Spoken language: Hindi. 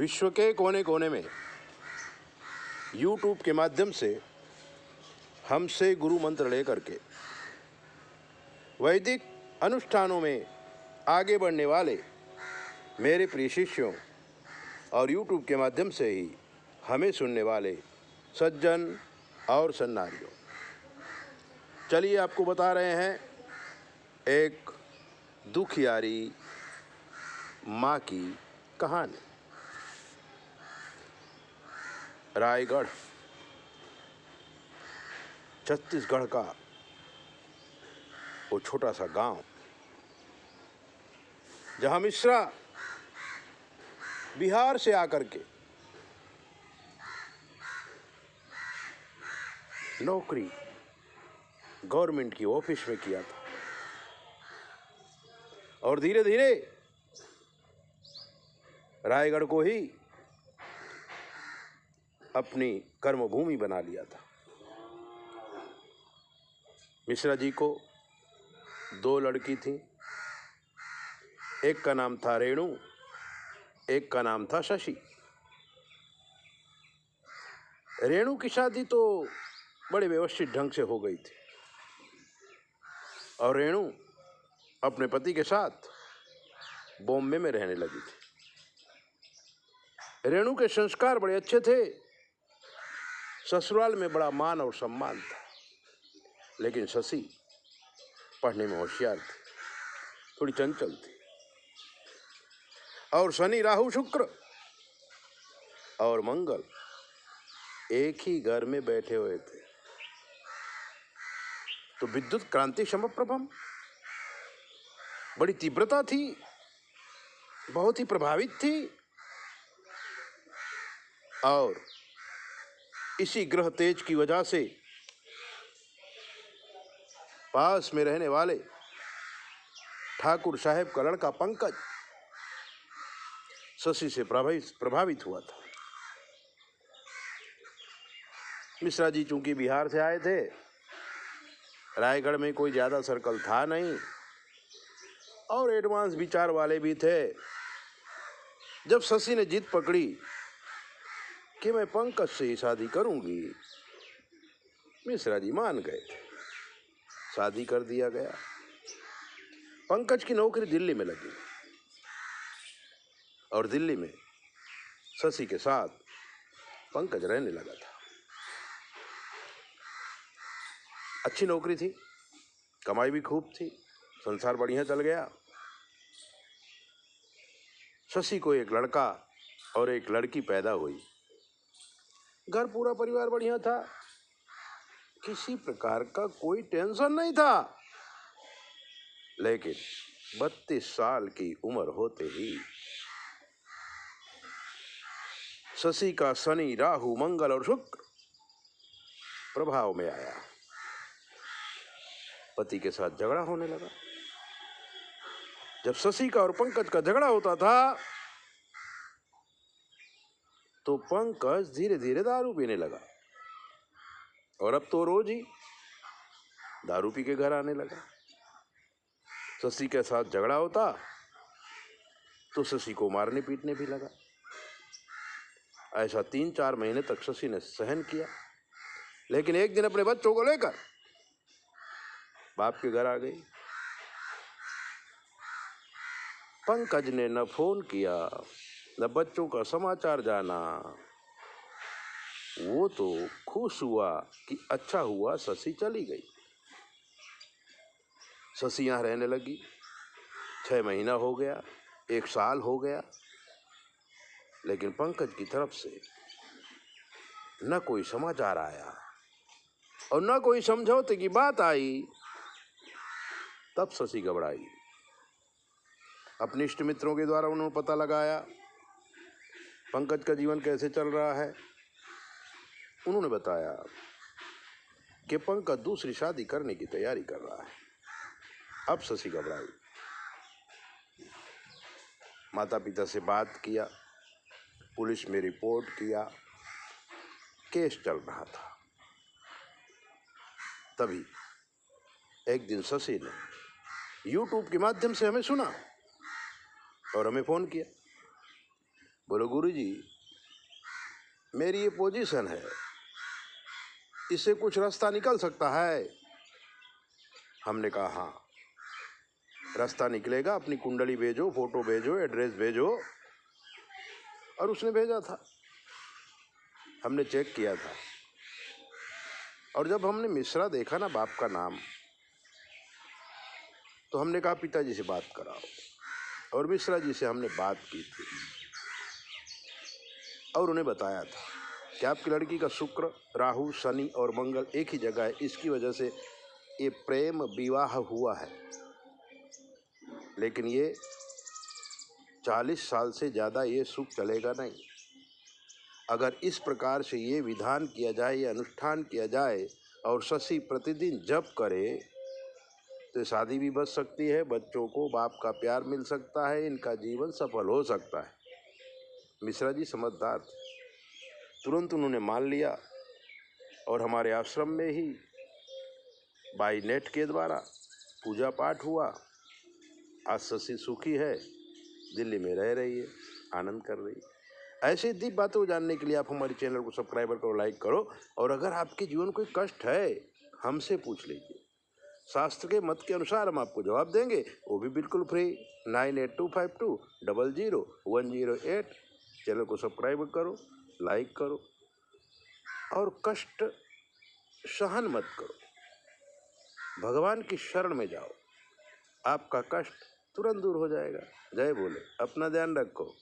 विश्व के कोने कोने में YouTube के माध्यम से हमसे गुरु मंत्र लेकर के वैदिक अनुष्ठानों में आगे बढ़ने वाले मेरे प्रिय शिष्यों और YouTube के माध्यम से ही हमें सुनने वाले सज्जन और सन्नारियों, चलिए आपको बता रहे हैं एक दुखियारी माँ की कहानी। रायगढ़ छत्तीसगढ़ का वो छोटा सा गांव, जहां मिश्रा बिहार से आकर के नौकरी गवर्नमेंट की ऑफिस में किया था और धीरे धीरे रायगढ़ को ही अपनी कर्मभूमि बना लिया था। मिश्रा जी को 2 लड़की थी, एक का नाम था रेणु, एक का नाम था शशि। रेणु की शादी तो बड़े व्यवस्थित ढंग से हो गई थी और रेणु अपने पति के साथ बॉम्बे में रहने लगी थी। रेणु के संस्कार बड़े अच्छे थे, ससुराल में बड़ा मान और सम्मान था, लेकिन शशि पढ़ने में होशियार थी, थोड़ी चंचल थी और शनि राहु शुक्र और मंगल एक ही घर में बैठे हुए थे, तो विद्युत क्रांति समप्रभम बड़ी तीव्रता थी, बहुत ही प्रभावित थी और इसी ग्रह तेज की वजह से पास में रहने वाले ठाकुर साहब का लड़का पंकज शशि से प्रभावित हुआ था। मिश्रा जी चूंकि बिहार से आए थे, रायगढ़ में कोई ज्यादा सर्कल था नहीं और एडवांस विचार वाले भी थे। जब शशि ने जिद पकड़ी कि मैं पंकज से ही शादी करूंगी, मिश्रा जी मान गए थे, शादी कर दिया गया। पंकज की नौकरी दिल्ली में लगी और दिल्ली में शशि के साथ पंकज रहने लगा था। अच्छी नौकरी थी, कमाई भी खूब थी, संसार बढ़िया चल गया। शशि को एक लड़का और एक लड़की पैदा हुई, घर पूरा परिवार बढ़िया था, किसी प्रकार का कोई टेंशन नहीं था। लेकिन 32 साल की उम्र होते ही शशि का शनि राहु मंगल और शुक्र प्रभाव में आया, पति के साथ झगड़ा होने लगा। जब शशि का और पंकज का झगड़ा होता था तो पंकज धीरे धीरे दारू पीने लगा और अब तो रोज ही दारू पी के घर आने लगा। शशि के साथ झगड़ा होता तो शशि को मारने पीटने भी लगा। ऐसा 3-4 महीने तक शशि ने सहन किया, लेकिन एक दिन अपने बच्चों को लेकर बाप के घर आ गई। पंकज ने न फोन किया न बच्चों का समाचार जाना। वो तो खुश हुआ कि अच्छा हुआ शशि चली गई। शशि यहां रहने लगी, 6 महीना हो गया, 1 साल हो गया, लेकिन पंकज की तरफ से न कोई समाचार आया और न कोई समझौते की बात आई। तब शशि घबराई। अपने इष्ट मित्रों के द्वारा उन्होंने पता लगाया पंकज का जीवन कैसे चल रहा है। उन्होंने बताया कि पंकज दूसरी शादी करने की तैयारी कर रहा है। अब शशि घबराई, माता पिता से बात किया, पुलिस में रिपोर्ट किया, केस चल रहा था। तभी एक दिन शशि ने YouTube के माध्यम से हमें सुना और हमें फोन किया। बोले गुरुजी मेरी ये पोजीशन है, इससे कुछ रास्ता निकल सकता है? हमने कहा हाँ रास्ता निकलेगा, अपनी कुंडली भेजो, फोटो भेजो, एड्रेस भेजो। और उसने भेजा था, हमने चेक किया था। और जब हमने मिश्रा देखा ना बाप का नाम, तो हमने कहा पिताजी से बात कराओ। और मिश्रा जी से हमने बात की थी और उन्हें बताया था कि आपकी लड़की का शुक्र, राहु, शनि और मंगल एक ही जगह है, इसकी वजह से ये प्रेम विवाह हुआ है। लेकिन ये 40 साल से ज़्यादा ये सुख चलेगा नहीं। अगर इस प्रकार से ये विधान किया जाए, ये अनुष्ठान किया जाए और शशि प्रतिदिन जप करे तो शादी भी बच सकती है, बच्चों को बाप का प्यार मिल सकता है, इनका जीवन सफल हो सकता है। मिश्रा जी समझदार थे, तुरंत उन्होंने मान लिया और हमारे आश्रम में ही बाई नेट के द्वारा पूजा पाठ हुआ। आज शशि सुखी है, दिल्ली में रह रही है, आनंद कर रही है। ऐसे दीप बातों को जानने के लिए आप हमारे चैनल को सब्सक्राइब करो, लाइक करो। और अगर आपके जीवन कोई कष्ट है हमसे पूछ लीजिए, शास्त्र के मत के अनुसार हम आपको जवाब देंगे, वो भी बिल्कुल फ्री। 9825200108। चैनल को सब्सक्राइब करो, लाइक करो और कष्ट सहन मत करो, भगवान की शरण में जाओ, आपका कष्ट तुरंत दूर हो जाएगा। जय बोले, अपना ध्यान रखो।